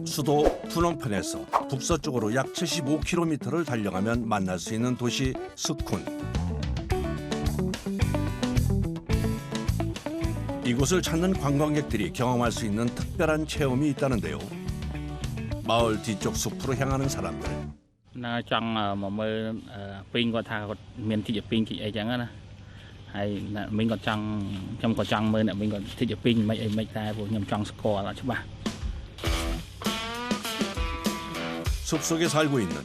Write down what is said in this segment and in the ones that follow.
수도 푸놈펜에서 북서쪽으로 약 75km를 달려가면 만날 수 있는 도시 스쿤. 이곳을 찾는 관광객들이 경험할 수 있는 특별한 체험이 있다는데요. 마을 뒤쪽 숲으로 향하는 사람들. 나 trong mà mơ pin qua thà miền thị pin chị ấy chẳng á, hay là mình còn trong còn trong mơ là mình còn thị pin mấy ta vô nhầm trong score là chứ bà. 숲속에 살고 있는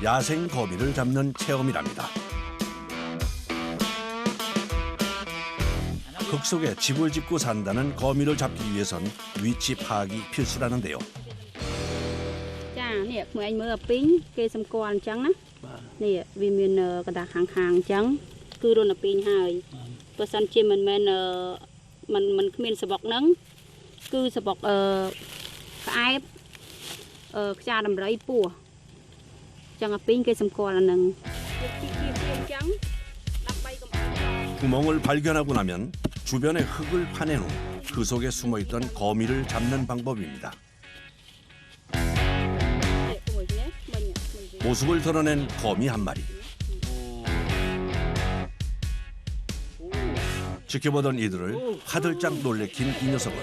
야생 거미를 잡는 체험이랍니다. 흙 속에 집을 짓고 산다는 거미를 잡기 위해선 위치 파악이 필수라는데요. Chà, nè, mời anh mơ pin, kê xăm quan trắng á. Nè, vì mình cái đá hàng trắng, cứ rồi là pin hai. Tôi săn chim mình không sờ bọc nắng, cứ sờ bọc cái cha đầm rẫy pua. Chẳng là pin kê xăm quan là nâng. trắng, đắp bay cầm. 구멍을 발견하고 나면 주변의 흙을 파낸 후 그 속에 숨어있던 거미를 잡는 방법입니다. 모습을 드러낸 거미 한 마리. 지켜보던 이들을 화들짝 놀래킨 이 녀석은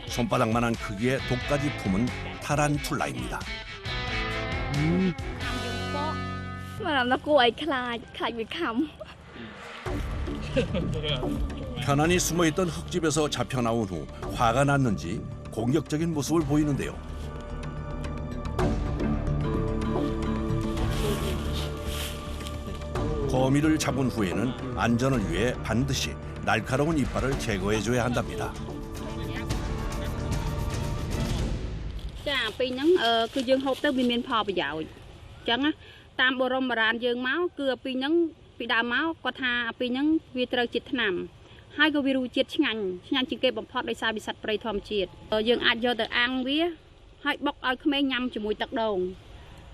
손바닥만한 크기의 독까지 품은 타란툴라입니다. Mà nó cô ấy khai bị khăm. 편안히 숨어있던 흙집에서 잡혀 나온 후 화가 났는지 공격적인 모습을 보이는데요. 거미를 잡은 후에는 안전을 위해 반드시 날카로운 이빨을 제거해줘야 한답니다. Chà, pin nhắn cứ dương hộp tới bên miền phò bây giờ. Chẳng á, tam bộ rồng mà ran dương máu cứ pin nhắn bị đau máu có tha pin nhắn vi trơ chít nằm. Hai cái virus chít ngành chỉ kê bọc phọt để sao bị sạch prey thom chít. Dương ăn vô từ ăn vía, hai bọc ai không mấy nhâm chỉ mùi tật đồng.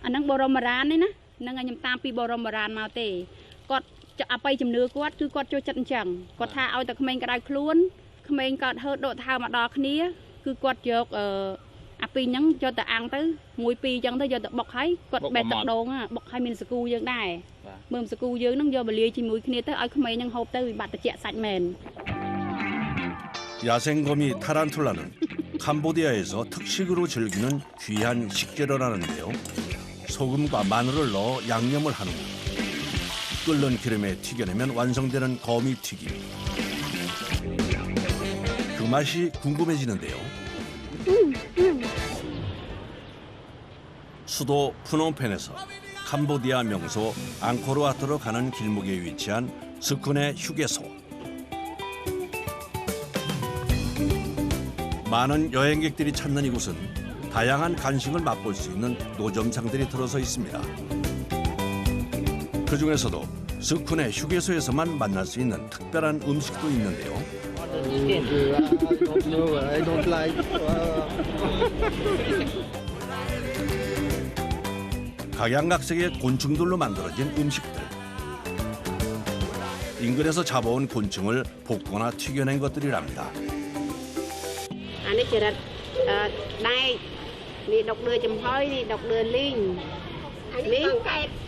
Anh nâng bộ rồng mà ran đấy nè, nâng anh nhâm tam pi bộ rồng mà ran mau tê. Cọt à bay chìm nửa quát cứ cọt cho chặn chẳng. Cọt tha ao từ không mấy cái đai luôn, không mấy cọt hơi độ thao mà đo khía, cứ cọt chọc pi nhắn cho ta ăn tới mùi pi chân tới cho ta bọc hay quật bẹt tật đồn á bọc hay mình sku dương đài mơm sku dương nó do mà lia chỉ mùi kia tới ai không mấy nhang hộp tới bị bạt chẹt sạch mền. 야생거미 타란툴라는 캄보디아에서 특식으로 즐기는 귀한 식재료라는데요. 소금과 마늘을 넣어 양념을 한 후 끓는 기름에 튀겨내면 완성되는 거미 튀김. 그 맛이 궁금해지는데요. 수도 푸놈펜에서 캄보디아 명소 앙코르와트로 가는 길목에 위치한 스쿤의 휴게소. 많은 여행객들이 찾는 이곳은 다양한 간식을 맛볼 수 있는 노점상들이 들어서 있습니다. 그중에서도 스쿤의 휴게소에서만 만날 수 있는 특별한 음식도 있는데요. 각양각색의 곤충들로 만들어진 음식들. 인근에서 잡아온 곤충을 볶거나 튀겨낸 것들이랍니다. Anh ấy chỉ là đây, đi đọc đưa chùm hơi đi đọc đưa linh, linh,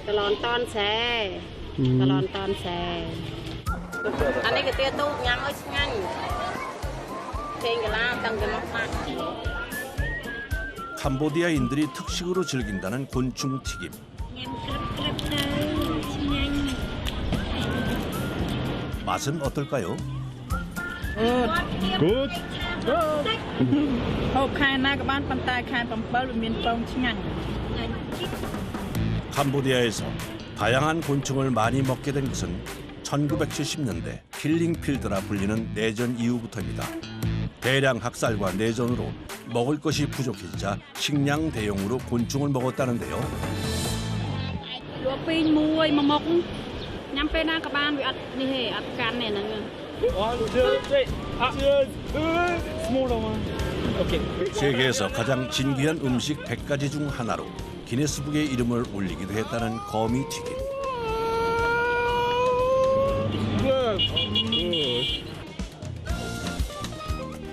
tờ lon ton xe, tờ lon ton xe. Anh ấy cái tia tu nhang ơi nhanh, trên cái lá tăng cái móc mắt. 캄보디아인들이 특식으로 즐긴다는 곤충 튀김. 맛은 어떨까요? Good. Hộp khai na các bạn bàn tay khai bằng bao là miền Đông chứ ngành. 캄보디아에서 다양한 곤충을 많이 먹게 된 것은 1970년대 킬링필드라 불리는 내전 이후부터입니다. 대량 학살과 내전으로 먹을 것이 부족해지자 식량 대용으로 곤충을 먹었다는데요. Pin mua mà mọc nhắm pe na các bạn bị ăn đi hè ăn can này nè. 세계에서 가장 진귀한 음식 100가지 중 하나로 기네스북에 이름을 올리기도 했다는 거미 튀김.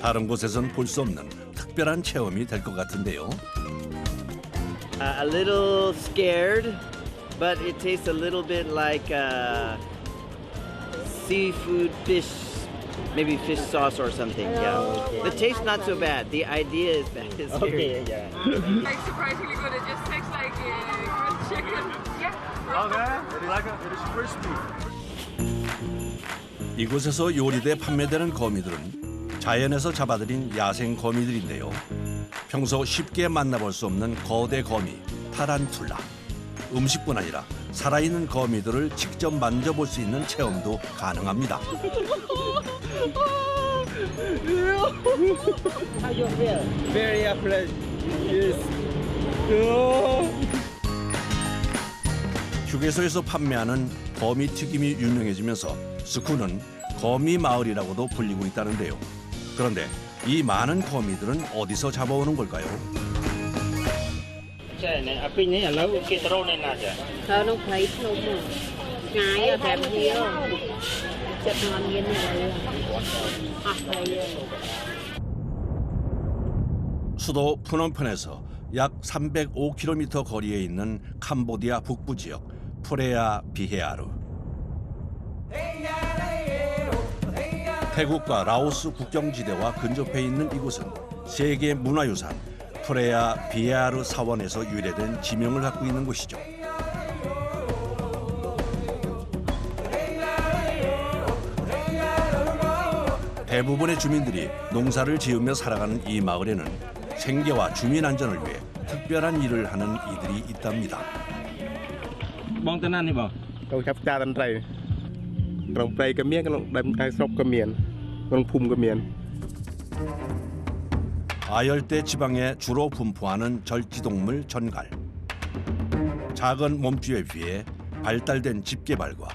다른 곳에선 볼 수 없는 특별한 특별한 체험이 될 것 같은데요. A little scared, but it tastes a little bit like seafood fish, maybe fish sauce or something. Yeah, the taste not so bad. The idea is bad. It's scary. Like surprisingly good. It just tastes like grilled chicken. Yeah. 이곳에서 요리돼 판매되는 거미들은 자연에서 잡아들인 야생 거미들인데요. 평소 쉽게 만나볼 수 없는 거대 거미, 타란툴라. 음식뿐 아니라 살아있는 거미들을 직접 만져볼 수 있는 체험도 가능합니다. Very pleasant. Yes. 휴게소에서 판매하는 거미 튀김이 유명해지면서 스쿠는 거미 마을이라고도 불리고 있다는데요. 그런데 이 많은 거미들은 어디서 잡아오는 걸까요? 수도 푸놈펜에서 약 305km 거리에 있는 캄보디아 북부 지역 프레아 비헤아르. 태국과 라오스 국경지대와 근접해 있는 이곳은 세계 문화유산 프레아 비헤아르 사원에서 유래된 지명을 갖고 있는 곳이죠. 대부분의 주민들이 농사를 지으며 살아가는 이 마을에는 생계와 주민 안전을 위해 특별한 일을 하는 이들이 있답니다. Tôi khắp cha tân rầy Rồng prey cái miếng cái đâm cái sốc cái miền Con phum cái miền 아열대 지방에 주로 분포하는 절지동물 전갈. 작은 몸집에 비해 발달된 집게발과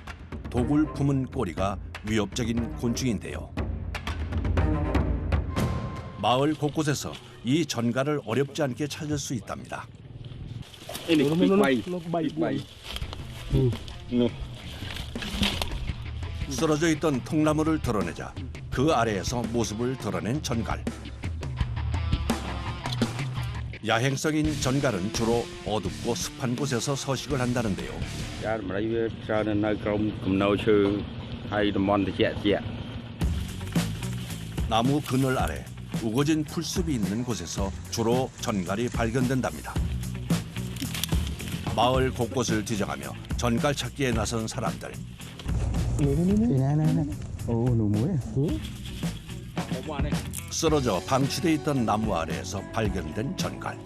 독을 품은 꼬리가 위협적인 곤충인데요. 마을 곳곳에서 이 전갈을 어렵지 않게 찾을 수 있답니다. 쓰러져 있던 통나무를 드러내자 그 아래에서 모습을 드러낸 전갈. 야행성인 전갈은 주로 어둡고 습한 곳에서 서식을 한다는데요. 나무 그늘 아래 우거진 풀숲이 있는 곳에서 주로 전갈이 발견된답니다. 마을 곳곳을 뒤져가며 전갈 찾기에 나선 사람들. 쓰러져 방치돼 있던 나무 아래에서 발견된 전갈.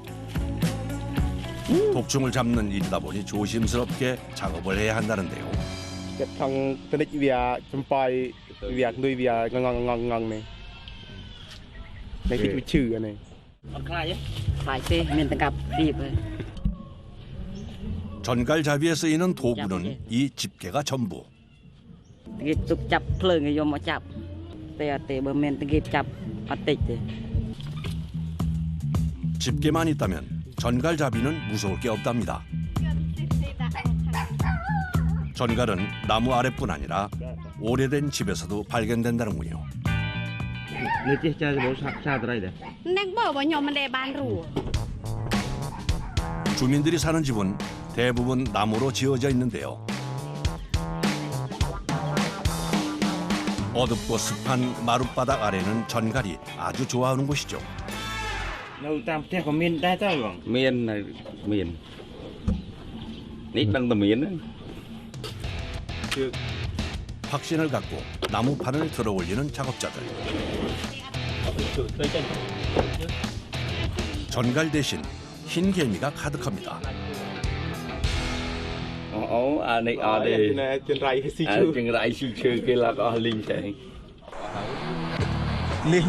독충을 잡는 일이다 보니 조심스럽게 작업을 해야 한다는데요. Cái thằng tên đích vía chấm pai vía nuôi vía ngang này Này cái chữ này 전갈 잡이에 쓰이는 도구는 이 집게가 전부. 집게만 있다면 전갈 잡이는 무서울 게 없답니다. 전갈은 나무 아래뿐 아니라 오래된 집에서도 발견된다는군요. 주민들이 사는 집은 대부분 나무로 지어져 있는데요. 어둡고 습한 마룻바닥 아래는 전갈이 아주 좋아하는 곳이죠. 확신을 갖고 나무판을 들어 올리는 작업자들. 전갈 대신 흰 개미가 가득합니다. Trên rầy xì chữ Nè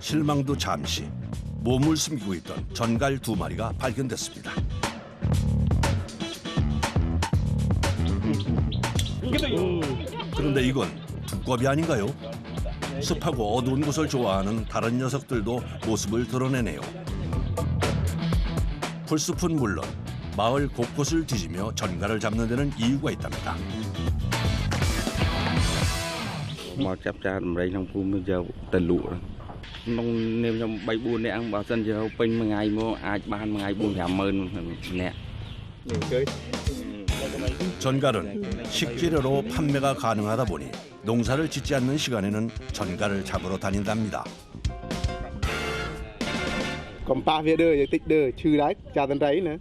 실망도 잠시 몸을 숨기고 있던 전갈 2마리가 발견됐습니다. 그런데 이건 두꺼비 아닌가요? 습하고 어두운 곳을 좋아하는 다른 녀석들도 모습을 드러내네요. 풀숲은 물론 마을 곳곳을 뒤지며 전갈을 잡는 데는 이유가 있답니다. មកចាប់ចាដំរីក្នុងភូមិយកទៅលក់ក្នុងនាមខ្ញុំ3 4នាក់បើសិនជាពេញមួយថ្ងៃមកអាចបានមួយថ្ងៃ 4-5 ម៉ឺននាក់ 전갈은 식재료로 판매가 가능하다 보니 농사를 짓지 않는 시간에는 전갈을 잡으러 다닌답니다. កុំប៉ះវាតិចឈឺដែរចាតន្ត្រីណា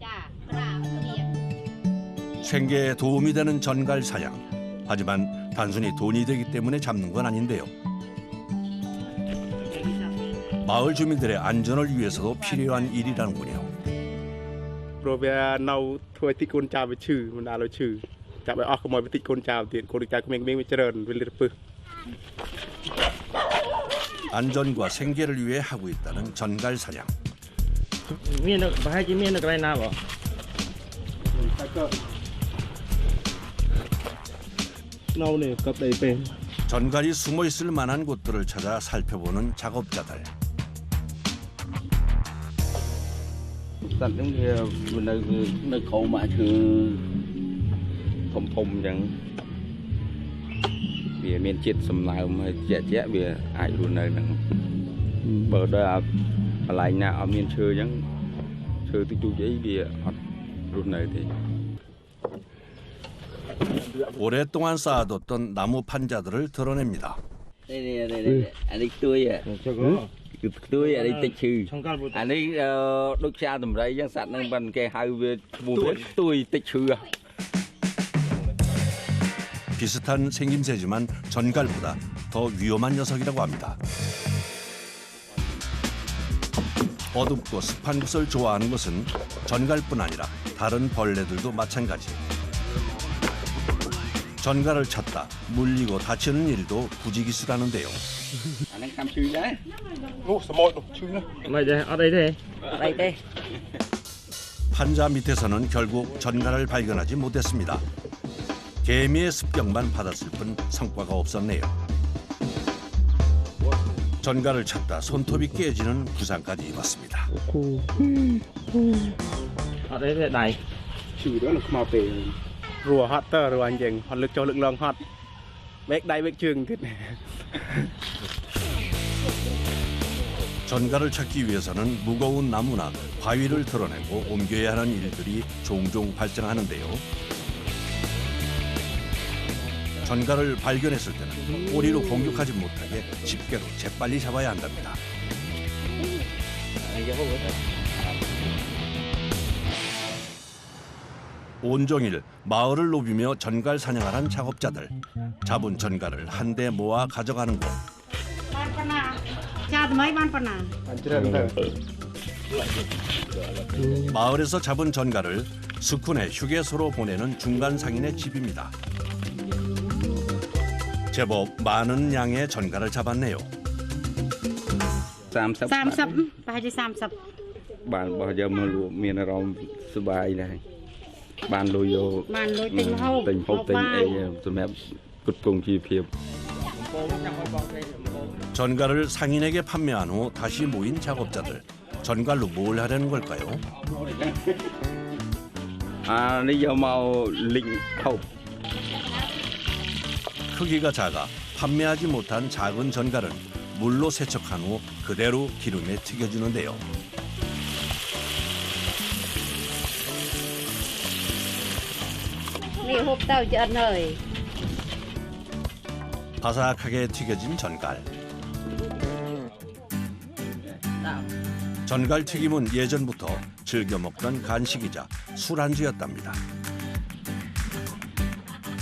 생계에 도움이 되는 전갈 사냥. 하지만 단순히 돈이 되기 때문에 잡는 건 아닌데요. 마을 주민들의 안전을 위해서도 필요한 일이라는군요. ព្រោះវានៅធ្វើឲ្យតិចកូនចៅវាឈឺមិនដាល់ឲ្យឈឺចាប់ឲ្យអស់កុំឲ្យវាតិចកូនចៅទៀតកូនចៅក្មេងៗវាច្រើនវាលិតពឹស 안전과 생계를 위해 하고 있다는 전갈 사냥. មាននៅប្រហែលជាមាននៅកន្លែងណាបង នៅនេះកប់ដីពេល 전갈이 숨어 있을 만한 곳들을 찾아 살펴보는 작업자들. សត្វហ្នឹងវានៅក្រោមអាឈើធំអញ្ចឹងវាមានជាតិសំណើមហើយជាក់វាអាចរស់នៅហ្នឹងបើដល់កន្លែងណាអត់មានឈើអញ្ចឹងឈើតិចតួចអីវាអត់រស់នៅទេ 오랫동안 쌓아뒀던 나무 판자들을 드러냅니다. អានេះទួយគឺទួយអានេះតិចឈឺអានេះដូចខ្យាដំរីអញ្ចឹងសត្វហ្នឹងមិនគេហៅវាឈ្មោះទួយតិចឈឺ 비슷한 생김새지만 전갈보다 더 위험한 녀석이라고 합니다. 어둡고 습한 곳을 좋아하는 것은 전갈뿐 아니라 다른 벌레들도 마찬가지. 전갈을 찾다 물리고 다치는 일도 부지기수라는데요. អាហ្នឹងខាំឈឺដែរ នោះសមុទ្រនោះឈឺណាស់ មិនទេអត់អីទេ អីទេ 판자 밑에서는 결국 전갈을 발견하지 못했습니다. 개미의 습격만 받았을 뿐 성과가 없었네요. 전갈을 찾다 손톱이 깨지는 부상까지 입었습니다. អត់អីទេដៃ ឈឺដល់ខ្មៅពេលរੂហត់ទៅរੂអញ្ចឹងហត់លើកចុះលើកឡើងហត់វែកដៃវែកជើងទៀត 전갈을 찾기 위해서는 무거운 나무나 바위를 드러내고 옮겨야 하는 일들이 종종 발생하는데요. 전갈을 발견했을 때는 꼬리로 공격하지 못하게 집게로 재빨리 잡아야 한답니다. 온종일 마을을 노비며 전갈 사냥을 한 작업자들. 잡은 전갈을 한데 모아 가져가는 곳. 마을에서 잡은 전갈을 스쿤의 휴게소로 보내는 중간 상인의 집입니다. 제법 많은 양의 전갈을 잡았네요. 30 30 ប្រហែលជា 30 បានបោះយកមកលក់មានអារម្មណ៍សប្បាយដែរបានលុយយកបានលុយទិញហូបទិញហូបទិញអីសម្រាប់គុតគង់ជីវភាព 전갈을 상인에게 판매한 후 다시 모인 작업자들. 전갈로 뭘 하려는 걸까요? អានេះយកមកលិចហូប 크기가 작아 판매하지 못한 작은 전갈은 물로 세척한 후 그대로 기름에 튀겨주는데요. 바삭하게 튀겨진 전갈. 전갈 튀김은 예전부터 즐겨 먹던 간식이자 술안주였답니다.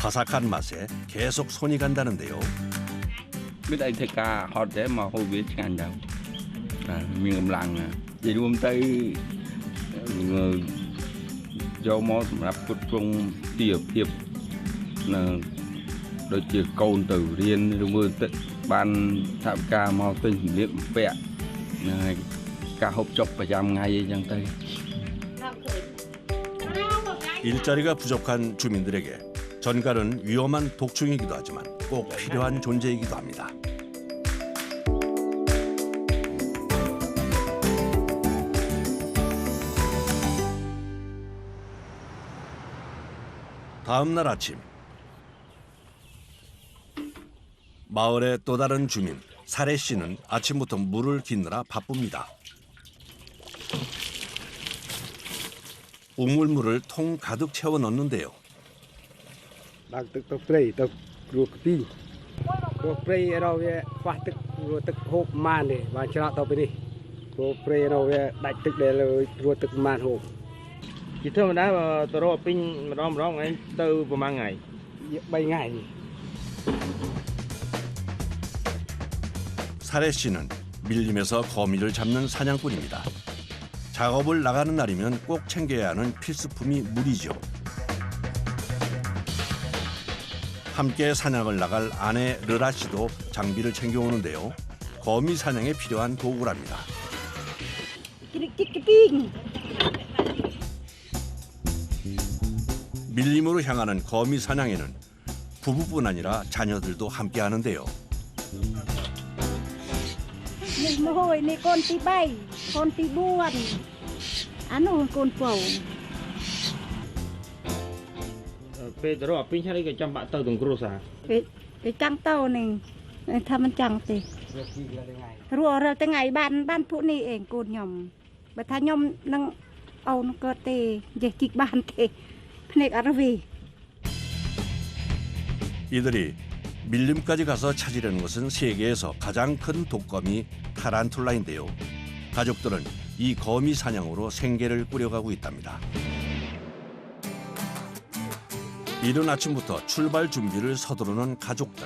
바삭한 맛에 계속 손이 간다는데요. មានអីធ្វើការហត់ទេមកហូបវាឆ្ងាញ់ដែរមានកម្លាំងនិយាយរួមទៅយកមកសម្រាប់គុតគង់ទីភាពនៅដូចជាកូនទៅរៀនឬមើលទឹកបានថាវិការមកទិញសម្លៀកបំពាក់ហើយការហូបចុកប្រចាំថ្ងៃអីចឹងទៅ 일자리가 부족한 주민들에게 전갈은 위험한 독충이기도 하지만 꼭 필요한 존재이기도 합니다. 다음 날 아침 마을의 또 다른 주민 사례 씨는 아침부터 물을 깃느라 바쁩니다. 우물물을 통 가득 채워 넣는데요. đang tức tàu prey tàu ruột pin tàu prey ở đâu về phát tức ruột tức hộp man này và cho tàu bên đi tàu prey ở đâu về đại tức để là ruột tức man hộp ជាធម្មតាទៅរកពេញម្ដងថ្ងៃទៅប្រហែលថ្ងៃ 3 ngày 사례 씨는 밀림에서 거미를 잡는 사냥꾼입니다. 작업을 나가는 날이면 꼭 챙겨야 하는 필수품이 물이죠. 함께 사냥을 나갈 아내 르라 씨도 장비를 챙겨오는데요. 거미 사냥에 필요한 도구랍니다. 밀림으로 향하는 거미 사냥에는 부부뿐 아니라 자녀들도 함께 하는데요. Mồ hôi này con tí 3, con tí 4. Ăn ôn con phẩu. ពេលទៅរកពេញហើយក៏ចាំបាក់ទៅទាំងគ្រួសារ Cái trăng tàu này thầmมันtrăng thì. Rùa rồi tới ngày ban phụ này ẻn côn nhom. Bởi thà nhom nâng âu nó cơ tê về kịch ban tê. này ở vì 이들이 밀림까지 가서 찾으려는 것은 세계에서 가장 큰 독거미 타란툴라인데요. 가족들은 이 거미 사냥으로 생계를 꾸려가고 있답니다. 이른 아침부터 출발 준비를 서두르는 가족들.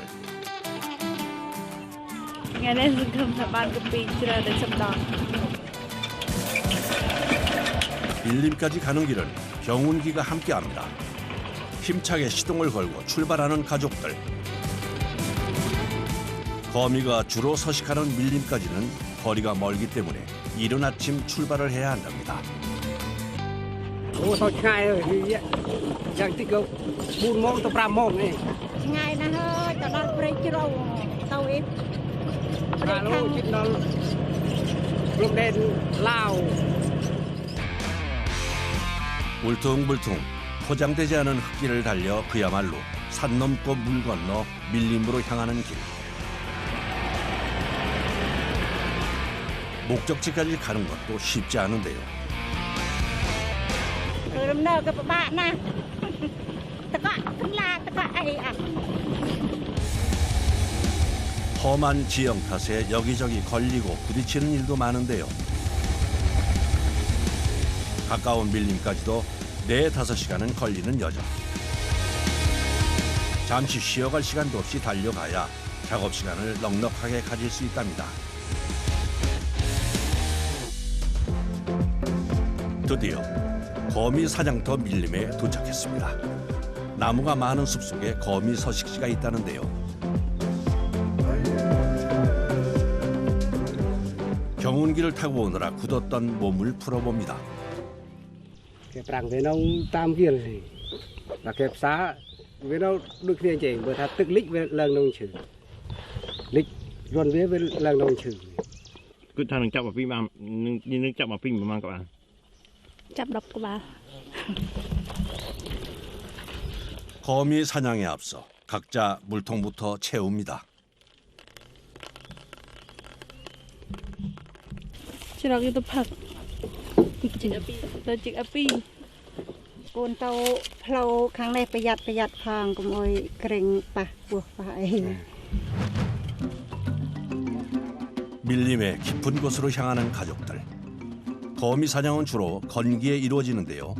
밀림까지 가는 길은 경운기가 함께합니다. 힘차게 시동을 걸고 출발하는 가족들. 거미가 주로 서식하는 밀림까지는 거리가 멀기 때문에 이른 아침 출발을 해야 한답니다. ô thôi ngay rồi thì chẳng tích đâu 4 món tới 5 món này ngày nó hơi tao đang prey chiro tao em alo chết nó lúc đen lao 울퉁불퉁 포장되지 않은 흙길을 달려 그야말로 산 넘고 물 건너 밀림으로 향하는 길. 목적지까지 가는 것도 쉽지 않은데요. Hôm nay các bạn nè, tất cả ai à? 험한 지형 탓에 여기저기 걸리고 부딪히는 일도 많은데요. 가까운 밀림까지도 4-5시간은 걸리는 여정. 잠시 쉬어갈 시간도 없이 달려가야 작업 시간을 넉넉하게 가질 수 있답니다. 드디어 거미 사냥터 밀림에 도착했습니다. 나무가 많은 숲속에 거미 서식지가 있다는데요. 경운기를 타고 오느라 굳었던 몸을 풀어봅니다. kẹp răng với nó tam kiên thì và kẹp xá với nó được tiền chỉ bởi thật tức lích với lần nông trừ lích luôn với lần nông trừ គឺថានឹងចាប់អាពីបាននឹងចាប់អាពីប្រហែលក៏បាន Chắp độc của bà. 거미 사냥에 앞서 각자 물통부터 채웁니다. Chiro itu phật. Tôi chích api. Côn tàu plau kháng nàyประหยัด phàng cùng ôi kring pa buộc phải. 밀림의 깊은 곳으로 향하는 가족들. 거미 사냥은 주로 건기에 이루어지는데요.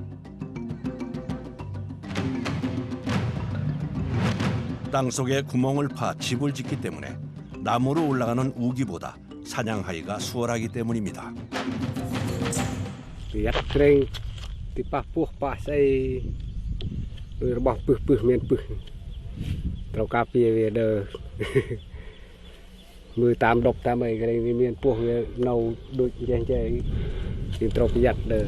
땅속에 구멍을 파 집을 짓기 때문에 나무로 올라가는 우기보다 사냥하기가 수월하기 때문입니다. Biết kring thì pa buộc pa xây rồi bỏ pึ miền pึ trâu cà phê về đờ มือตามดอกตามอะไรก็ได้มีพวกเนาดูแย่งใจกินตรประหยัดเด้อ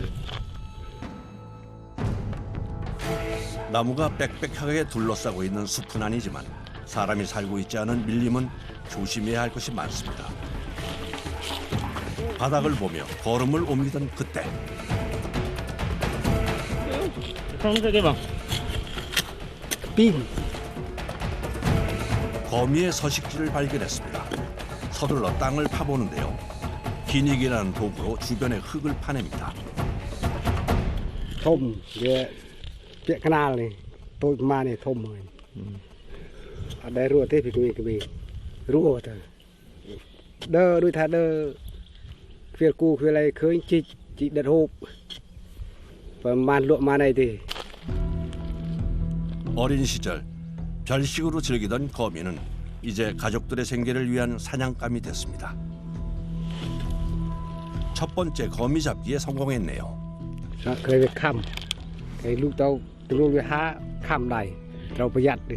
나무가 빽빽하게 둘러싸고 있는 숲은 아니지만 사람이 살고 있지 않은 밀림은 조심해야 할 것이 많습니다. 바닥을 보며 걸음을 옮기던 그때 không thấy cái bằng pin 거미의 서식지를 발견했습니다. 서둘러 땅을 파보는데요. 기닉이라는 도구로 주변의 흙을 파냅니다. thôm về cái canal này tôi mà này thôm rồi ở đây rùa thế thì cái gì rùa thôi đơ đôi thà đơ việc cu việc này khơi chị đặt hộp và màn lụa mà này thì 어린 시절 별식으로 즐기던 거미는 이제 가족들의 생계를 위한 사냥감이 됐습니다. 첫 번째 거미 잡기에 성공했네요. khơi việc khăm cái lúc tao từ lúc việc há khăm này taoประหยัดđi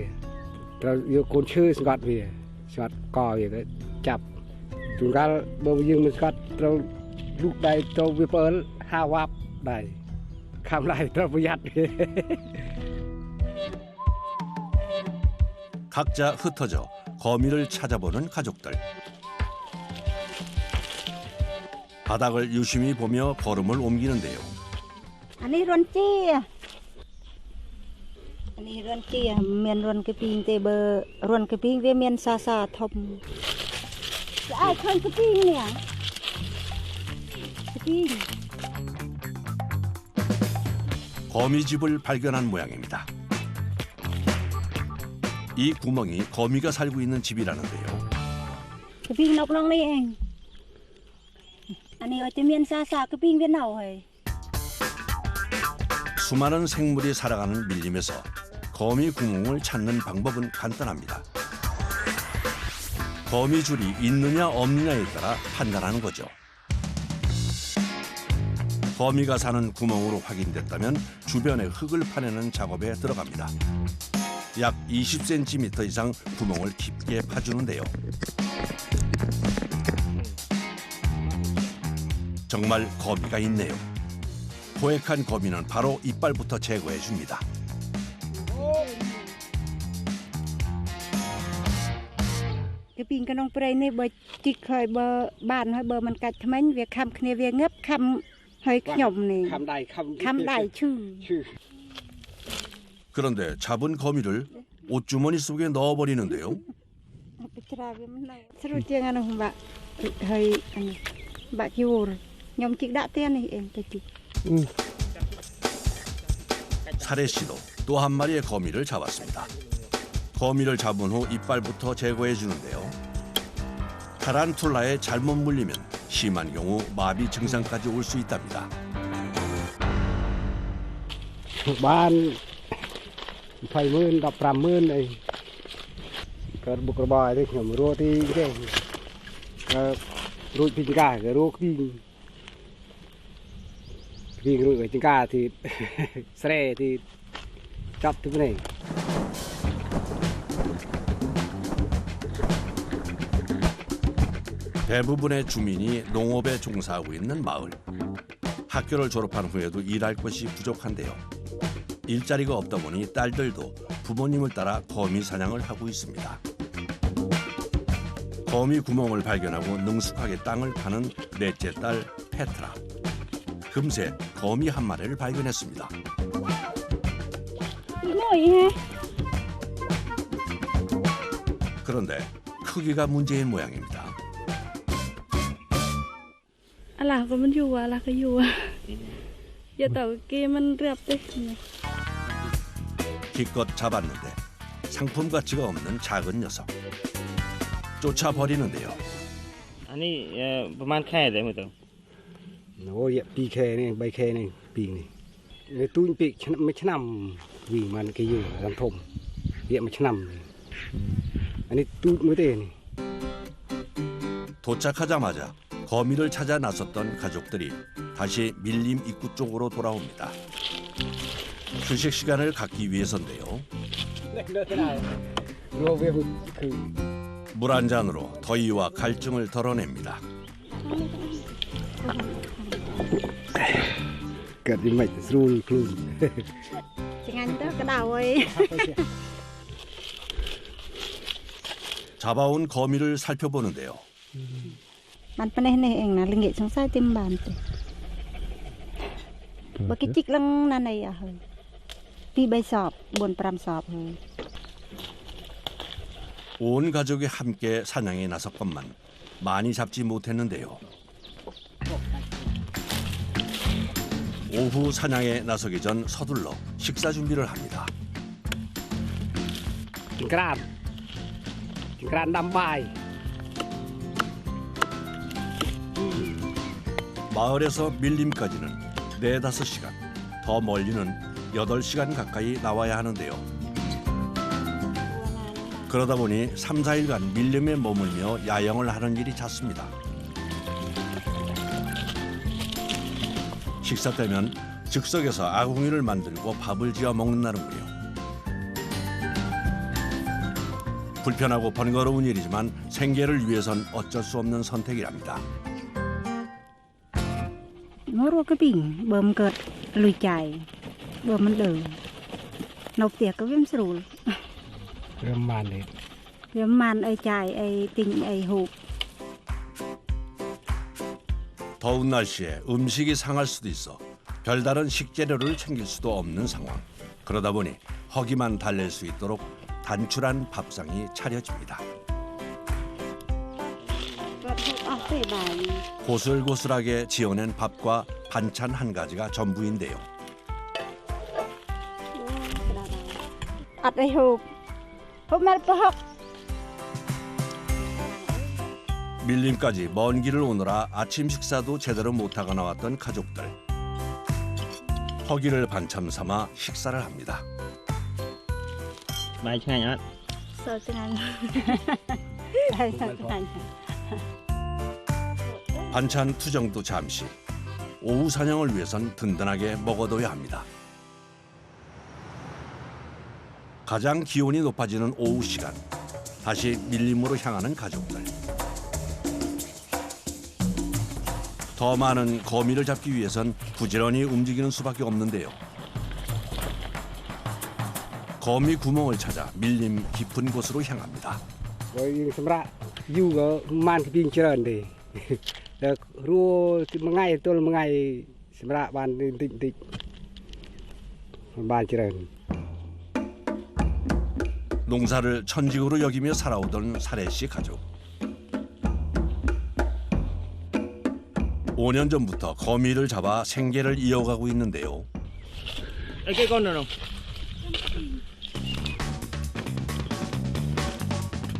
tao yêu con chơi sọt về sọt cò về cái chập chúng ta bơm dương mình sọt tao lúc đây tao về bớt ha wap này khăm này taoประหยัด각자 흩어져 거미를 찾아보는 가족들. 바닥을 유심히 보며 걸음을 옮기는데요. Anh run chia anh run chia miền run cái pin tê bờ run cái pin với miền xa xa thầm ai khơi cái pin nè cái pin 거미집을 발견한 모양입니다. 이 구멍이 거미가 살고 있는 집이라는데요. cái pin nọc lông này anh ở trên miền xa xa cái pin với nào rồi 수많은 생물이 살아가는 밀림에서 거미 구멍을 찾는 방법은 간단합니다. 거미줄이 있느냐 없느냐에 따라 판단하는 거죠. 거미가 사는 구멍으로 확인됐다면 주변의 흙을 파내는 작업에 들어갑니다. 약 20cm 이상 구멍을 깊게 파주는데요. 정말 거미가 있네요. 포획한 거미는 바로 이빨부터 제거해 줍니다. cái pin cái nông prey này bờ chỉ khơi bờ bàn hơi bờ mình cạch thấm việc khăm kia việc ngấp khăm hơi nhộng này khăm đài chư 그런데 잡은 거미를 옷주머니 속에 넣어버리는데요. sưu chiang anh không bạn hơi bạn kêu rồi nhộng chỉ đã tên này em tôi chỉ 사례 씨도 또 한 마리의 거미를 잡았습니다. 거미를 잡은 후 이빨부터 제거해 주는데요. 타란툴라에 잘못 물리면 심한 경우 마비 증상까지 올 수 있답니다. ban 20,000 15,000 này có một cái bò đấy nhầm rùa thì cái rùa thì cả cái rùa thì người tiếng ca thì xe thì chọc thứ này 대부분의 주민이 농업에 종사하고 있는 마을. 학교를 졸업한 후에도 일할 것이 부족한데요. 일자리가 없다 보니 딸들도 부모님을 따라 거미 사냥을 하고 있습니다. 거미 구멍을 발견하고 능숙하게 땅을 파는 넷째 딸 페트라. 금세 거미 한 마리를 발견했습니다. 그런데 크기가 문제인 모양입니다. 알아 có mìnhอยู่알아 cóอยู่giờ tàu kia mình rập đi 기껏 잡았는데 상품 가치가 없는 작은 녀석. 쫓아버리는데요. 아니ประมาณแค่ได้มั้ยตรง nó vậy pi khe này bay khe này pi này người tôi bị mấy năm vì mà cái gì làm thùng vậy mấy năm 아니 tôi mới thế này 도착하자마자 거미를 찾아 나섰던 가족들이 다시 밀림 입구 쪽으로 돌아옵니다. 휴식 시간을 갖기 위해서인데요. 물 한 잔으로 더위와 갈증을 덜어냅니다. cái gì mày run luôn tiếng Anh đó cái đầu ấy 잡아온 거미를 살펴보는데요. bạn bên này này anh là linh nghệ sống sai tim bàn thôi bởi cái chiếc lăng này à hơi pi bay sọp buồn pram sọp hơi 온 가족이 함께 사냥에 나섰건만 많이 잡지 못했는데요. 오후 사냥에 나서기 전 서둘러 식사 준비를 합니다. 징그란 담바이. 마을에서 밀림까지는 4-5시간, 더 멀리는 8시간 가까이 나와야 하는데요. 그러다 보니 3-4일간 밀림에 머물며 야영을 하는 일이 잦습니다. 식사 때면 즉석에서 아궁이를 만들고 밥을 지어 먹는 날은군요. 불편하고 번거로운 일이지만 생계를 위해선 어쩔 수 없는 선택이랍니다. Ngồi cái bình bơm cợt lùi chạy bơmมันđỡ nộp tiệc có viêm sủi Remane. viêm man ai chạy ai tình ai hộp 더운 날씨에 음식이 상할 수도 있어 별다른 식재료를 챙길 수도 없는 상황. 그러다 보니 허기만 달랠 수 있도록 단출한 밥상이 차려집니다. 고슬고슬하게 지어낸 밥과 반찬 한 가지가 전부인데요. ắt ai hộp hộp mal hộp 밀림까지 먼 길을 오느라 아침 식사도 제대로 못하고 나왔던 가족들. 허기를 반참 삼아 식사를 합니다. Mai chứ anh ạ. sợ chừng anh ai sợ chừng anh 반찬 투정도 잠시. 오후 사냥을 위해선 든든하게 먹어둬야 합니다. 가장 기온이 높아지는 오후 시간. 다시 밀림으로 향하는 가족들. 더 많은 거미를 잡기 위해선 부지런히 움직이는 수밖에 없는데요. 거미 구멍을 찾아 밀림 깊은 곳으로 향합니다. Rồiសម្រាប់យូរក៏មិនពីច្រើនទេតែរੂមួយថ្ងៃទល់មួយថ្ងៃសម្រាប់បានតិចតិចបានច្រើន 농사를 천직으로 여기며 살아오던 사례 씨 가족. 5년 전부터 거미를 잡아 생계를 이어가고 있는데요. Cái con nào?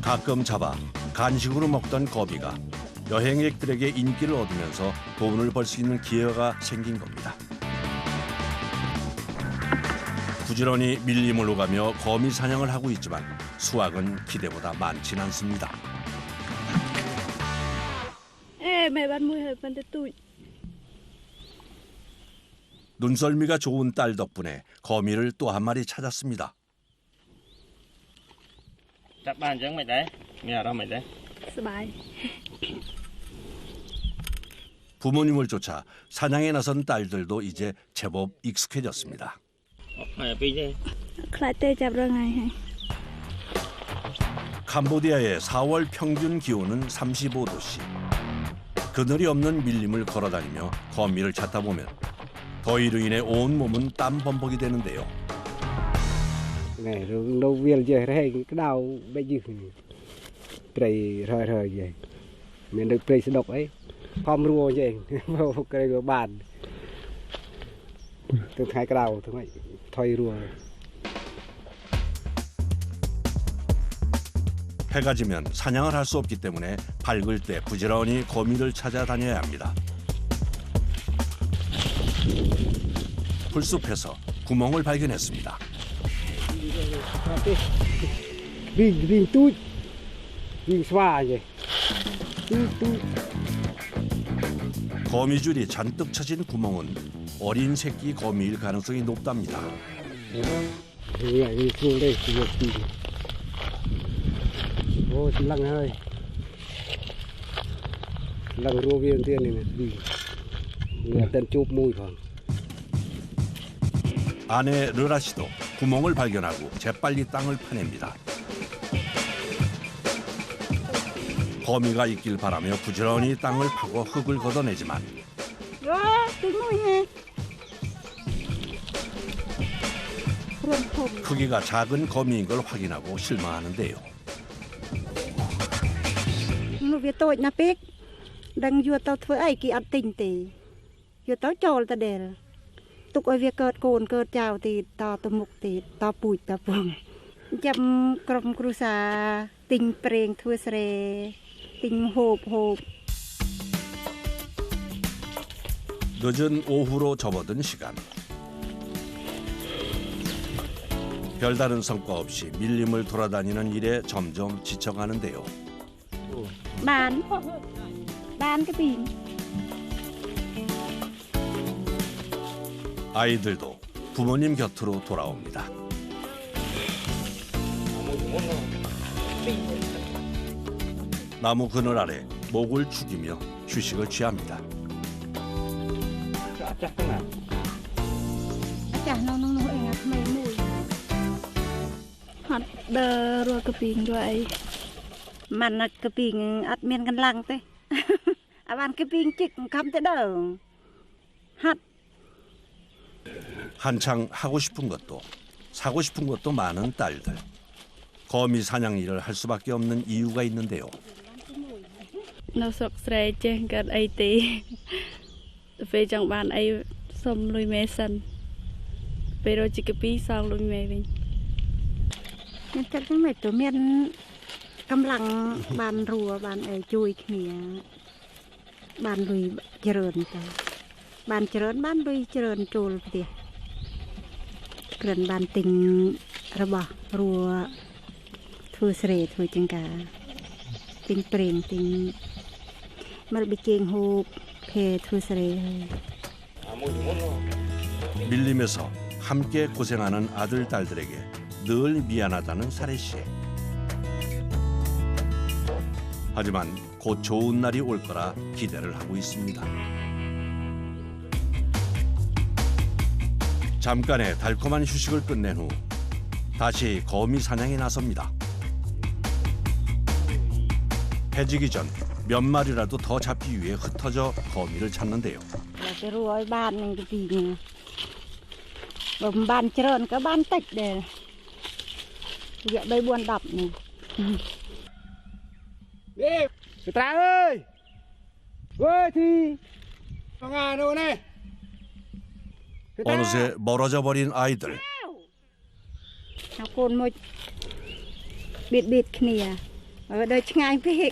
가끔 잡아 간식으로 먹던 거미가 여행객들에게 인기를 얻으면서 돈을 벌 수 있는 기회가 생긴 겁니다. 부지런히 밀림을 오가며 거미 사냥을 하고 있지만 수확은 기대보다 많진 않습니다. 에 mẹ bán mùi hơi phân tụi 눈썰미가 좋은 딸 덕분에 거미를 또 한 마리 찾았습니다. Chắc ban chẳng mày đấy. Nghe đâu mày đấy. sbài 부모님을 쫓아 사냥에 나선 딸들도 이제 제법 익숙해졌습니다. Mày pi đi. khai tê chạp rồi ngày 캄보디아의 4월 평균 기온은 35도씨. 그늘이 없는 밀림을 걸어다니며 거미를 찾다 보면 더위로 인해 온몸은 땀 범벅이 되는데요. này rồi đâu viên về đây cái đau bây giờ prey rồi rồi vậy mình được prey độc ấy phong rùa vậy vào cái bàn từ hai cái đầu thôi thôi rùa. 해가 지면 사냥을 할 수 없기 때문에 밝을 때 부지런히 거미를 찾아다녀야 합니다. 풀숲에서 구멍을 발견했습니다. Vinh tui Vinh xoa vậy tui 거미줄이 잔뜩 쳐진 구멍은 어린 새끼 거미일 가능성이 높답니다. Vinh xuống đây ô lăng hơi lăng rùa viên tiên này Vinh người tên chụp mùi còn. 아내 르라 씨도 구멍을 발견하고 재빨리 땅을 파냅니다. 거미가 있길 바라며 부지런히 땅을 파고 흙을 걷어내지만 크기가 작은 거미인 걸 확인하고 실망하는데요. nó việc tôi na pek đang vừa tao thôi ai kỳ ăn tình tì vừa tao tròn ta để tục ở việc cợt cồn cợt chào thì tao tao mục thì tao bụi tao buông chăm cầm cruza tình preng thua sre tình hộp hộp. 늦은 오후로 접어든 시간. 별다른 성과 없이 밀림을 돌아다니는 일에 점점 지쳐가는데요. Bán cái bình. 아이들도 부모님 곁으로 돌아옵니다. 나무 그늘 아래 목을 축이며 휴식을 취합니다. Chả nó em ngắt mấy mùi. Hạt đờ rồi cái bình vậy. Mà là cái bình ắt miên căn lăng thế. À bạn cái bình chích cầm tới đờ. hạt. 한창 하고 싶은 것도 사고 싶은 것도 많은 딸들. 거미 사냥 일을 할 수밖에 없는 이유가 있는데요. Nó sọc sre che gạt ai tí. Về trong bàn ai xôm lùi mẹ sân. Về rồi chỉ cái pi xong lùi mẹ mình. Nên chắc chắn phải tụi miên cầm lăng bàn rùa bàn ở chui kia. Bàn lùi chờn ta. Bàn chờn bàn lùi chờn trôi đi. Cần bàn tình ra bỏ rùa thua sre thua chân cả. Tình preng tình mà bị chèn hộp 배 투스레. 밀림에서 함께 고생하는 아들 딸들에게 늘 미안하다는 사례 씨. 하지만 곧 좋은 날이 올 거라 기대를 하고 있습니다. 잠깐의 달콤한 휴식을 끝낸 후 다시 거미 사냥에 나섭니다. 해지기 전 몇 마리라도 더 잡기 위해 흩어져 거미를 찾는데요. Cái ruồi ban này cái gì nhỉ? Bầm ban trơn cái ban tách để vậy đây buồn đập này. Đi, người ta ơi, ơi thì ngà đâu này. 어느새 멀어져 버린 아이들. Nó cồn một biệt biệt kia, ở đây ngay về.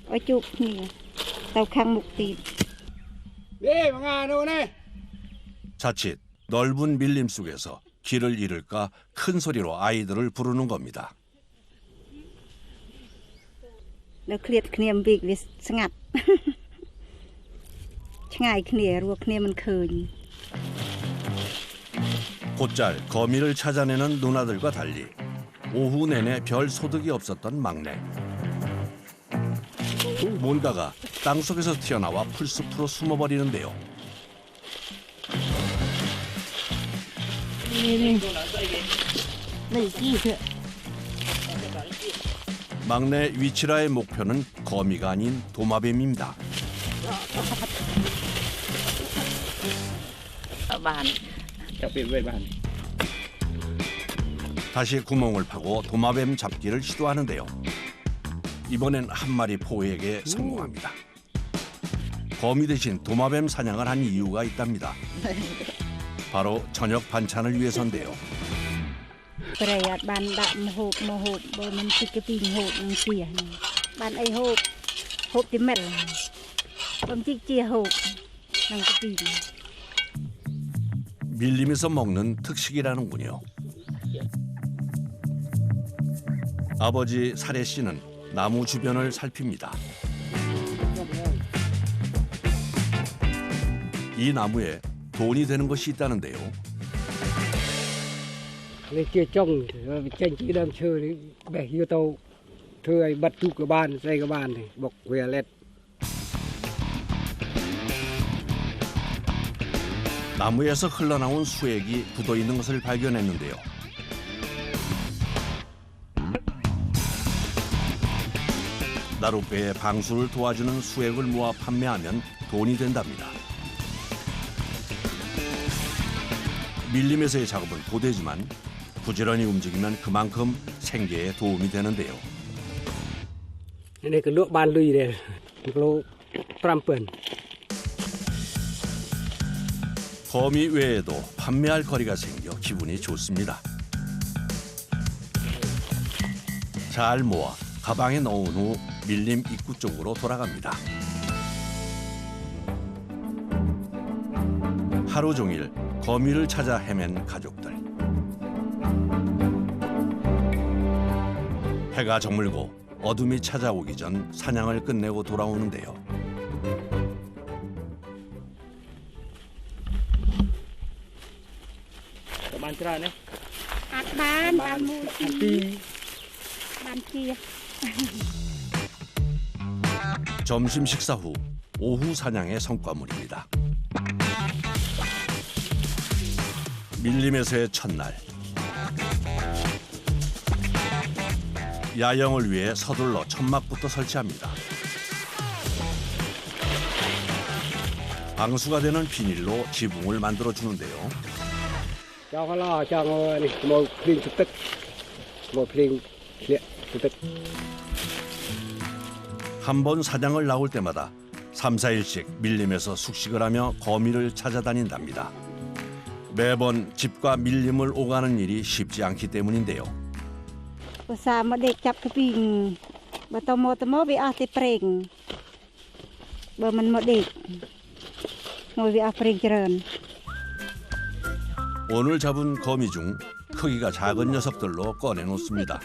Ở chụp kia, tàu khang mục tịt. Đi, ngà đâu này. 자칫 넓은 밀림 속에서 길을 잃을까 큰 소리로 아이들을 부르는 겁니다. Nó liệt kia việc vì ngặt. ngay kia ruột kia mình khơi. 곧잘 거미를 찾아내는 누나들과 달리 오후 내내 별 소득이 없었던 막내. 뭔가가 땅속에서 튀어나와 풀숲으로 숨어버리는데요. 막내 위치라의 목표는 거미가 아닌 도마뱀입니다. 다시 구멍을 파고 도마뱀 잡기를 시도하는데요. 이번엔 한 마리 포에게 성공합니다. 거미 대신 도마뱀 사냥을 한 이유가 있답니다. 바로 저녁 반찬을 위해서인데요. Cái này bạn đạm hộp bởi mình chỉ cái pin hộp mình chia này. Bạn ấy hộp thì mệt. Bạn chỉ chia hộp bằng cái pin. 밀림에서 먹는 특식이라는군요. 아버지 사례 씨는 나무 주변을 살핍니다. 이 나무에 돈이 되는 것이 있다는데요. Lấy chia trồng tranh chỉ đang chơi bẻ yêu tàu thưa ai bắt trụ cái bàn xây cái bàn này bọc về lẹt. 나무에서 흘러나온 수액이 굳어 있는 것을 발견했는데요. 나룻배의 방수를 도와주는 수액을 모아 판매하면 돈이 된답니다. 밀림에서의 작업은 고되지만 부지런히 움직이면 그만큼 생계에 도움이 되는데요. នេះក៏លក់បានលុយដែរគីឡូ5,000. 거미 외에도 판매할 거리가 생겨 기분이 좋습니다. 잘 모아 가방에 넣은 후 밀림 입구 쪽으로 돌아갑니다. 하루 종일 거미를 찾아 헤맨 가족들. 해가 저물고 어둠이 찾아오기 전 사냥을 끝내고 돌아오는데요. ban mui ban chia. 점심 식사 후 오후 사냥의 성과물입니다. 밀림에서의 첫날. 야영을 위해 서둘러 천막부터 설치합니다. 방수가 되는 비닐로 지붕을 만들어 주는데요. 한 번 사냥을 나올 때마다 3, 4일씩 밀림에서 숙식을 하며 거미를 찾아다닌답니다. 매번 집과 밀림을 오가는 일이 쉽지 않기 때문인데요. Usaha medek cap keping. Bertemu-temu biar tepring. Bermen medek. Mau biar pring keren. 오늘 잡은 거미 중 크기가 작은 녀석들로 꺼내 놓습니다.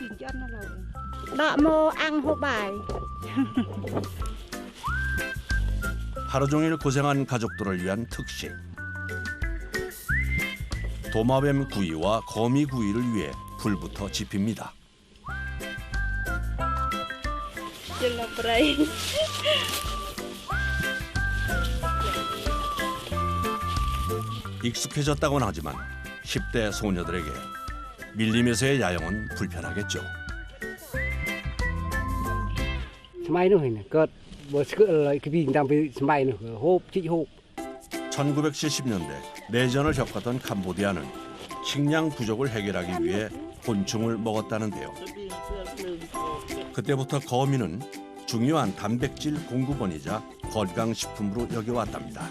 Dak mau ang hobai. 하루 종일 고생한 가족들을 위한 특식. 도마뱀 구이와 거미 구이를 위해 불부터 지핍니다. 익숙해졌다고는 하지만 10대 소녀들에게 밀림에서의 야영은 불편하겠죠. 1970년대 내전을 겪었던 캄보디아는 식량 부족을 해결하기 위해 곤충을 먹었다는데요. 그때부터 거미는 중요한 단백질 공급원이자 건강식품으로 여겨왔답니다.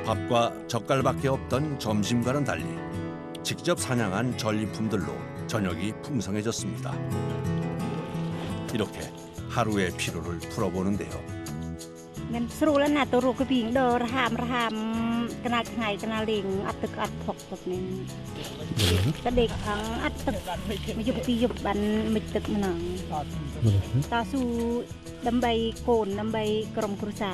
밥과 젓갈밖에 없던 점심과는 달리 직접 사냥한 전리품들로 저녁이 풍성해졌습니다. 이렇게 하루의 피로를 풀어보는데요. Nên sưu là nát tổ cái bình đờ ham cái ngày cái liền ắt thực ắt phọc phọc nên cái địch thằng ắt thực mình chụp bàn mình thực mà ta su đâm bay cồn đâm bay crom cruza.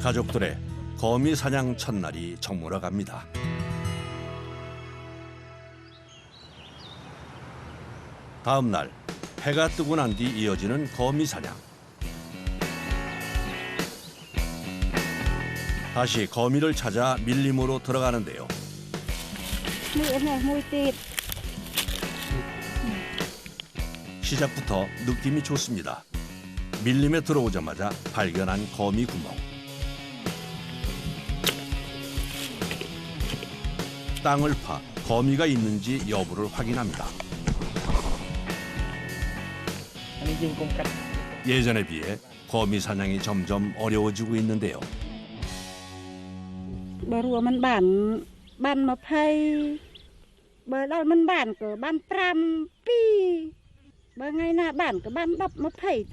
가족들의 거미 사냥 첫날이 저물어 갑니다. 다음 날 해가 뜨고 난 뒤 이어지는 거미 사냥. 다시 거미를 찾아 밀림으로 들어가는데요. 시작부터 느낌이 좋습니다. 밀림에 들어오자마자 발견한 거미 구멍. 땅을 파 거미가 있는지 여부를 확인합니다. 예전에 비해 거미 사냥이 점점 어려워지고 있는데요. Baru mình ban mà phay bờ đó mình ban cỡ ban pram pi bờ ngày nào ban cỡ ban đập mà phay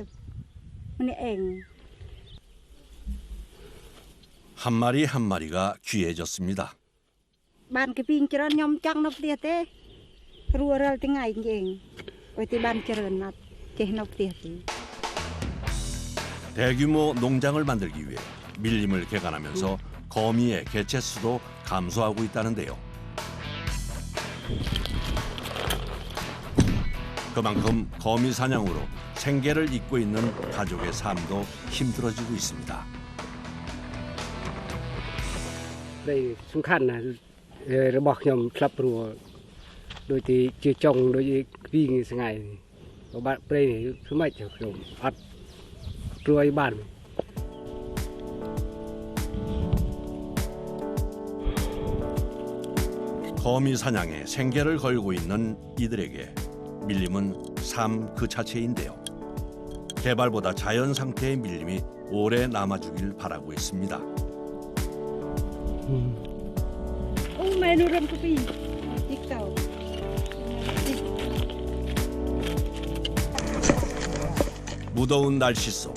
mình eng 한 마리 한 마리가 귀해졌습니다. ban cái pin cho nhom trăng nóc tiệt thế rùa ra tiếng ngày gì ôi thì ban cho nát chế nóc tiệt. 대규모 농장을 만들기 위해 밀림을 개간하면서 거미의 개체 수도 감소하고 있다는데요. 그만큼 거미 사냥으로 생계를 잇고 있는 가족의 삶도 힘들어지고 있습니다. Đây sung khăn làរបស់ខ្ញុំក្លាប់ព្រោះដូចទីជាចុងដូចពីថ្ងៃបើបាត់ព្រៃនេះស្មិចខ្ញុំអត់ព្រួយបាន 거미 사냥에 생계를 걸고 있는 이들에게 밀림은 삶 그 자체인데요. 개발보다 자연 상태의 밀림이 오래 남아주길 바라고 있습니다. 무더운 날씨 속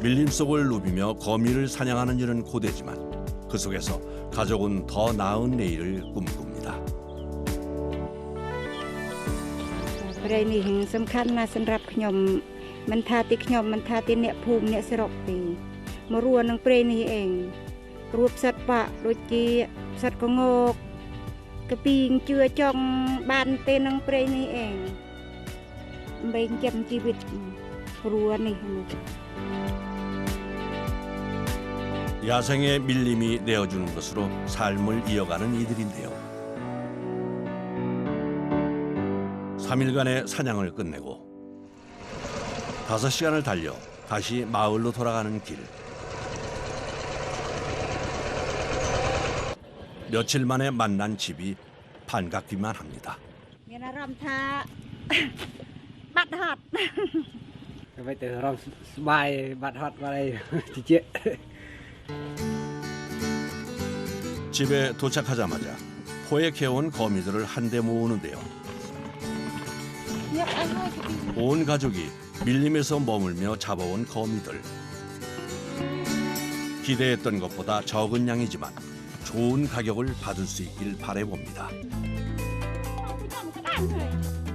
밀림 속을 누비며 거미를 사냥하는 일은 고되지만 그 속에서 가족은 더 나은 내일을 꿈꿉니다. ព្រៃនេះសំខាន់ណាស់សម្រាប់ខ្ញុំមិនថាទីខ្ញុំមិនថាទីអ្នកភូមិអ្នកស្រុកទេមករស់នឹងព្រៃនេះឯងព្រោះផ្សិតបាក់ដូចជាផ្សិតកងោកកាពីងជឿចង់បានទេនឹងព្រៃនេះឯងដើម្បីចាំជីវិតព្រោះនេះ 야생의 밀림이 내어주는 것으로 삶을 이어가는 이들인데요. 3일간의 사냥을 끝내고 5시간을 달려 다시 마을로 돌아가는 길. 며칠 만에 만난 집이 반갑기만 합니다. មានអារម្មណ៍ថាបាត់ហត់ vậy từ rong bài bạt hot vào đây chị chị 집에 도착하자마자 포획해온 거미들을 한데 모으는데요. 온 가족이 밀림에서 머물며 잡아온 거미들. 기대했던 것보다 적은 양이지만 좋은 가격을 받을 수 있길 바라봅니다.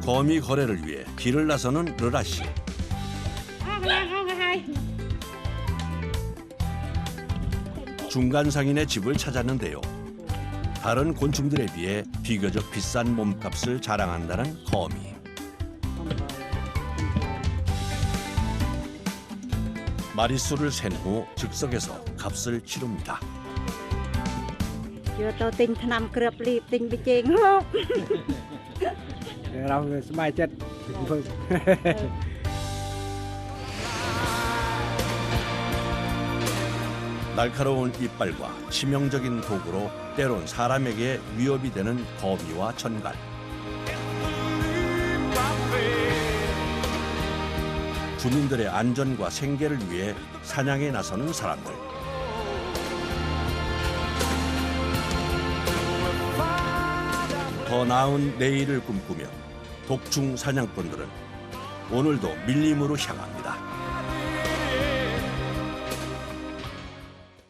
거미 거래를 위해 길을 나서는 르라 씨. 중간 상인의 집을 찾았는데요. 다른 곤충들에 비해 비교적 비싼 몸값을 자랑한다는 거미. 마리수를 센 후 즉석에서 값을 치릅니다. យកទៅទិញថ្នាំគ្រាប់លីបទិញប៊ីចេងហូប เราสบายចិត្ត 날카로운 이빨과 치명적인 도구로 때론 사람에게 위협이 되는 거미와 전갈. 주민들의 안전과 생계를 위해 사냥에 나서는 사람들. 더 나은 내일을 꿈꾸며 독충 사냥꾼들은 오늘도 밀림으로 향합니다.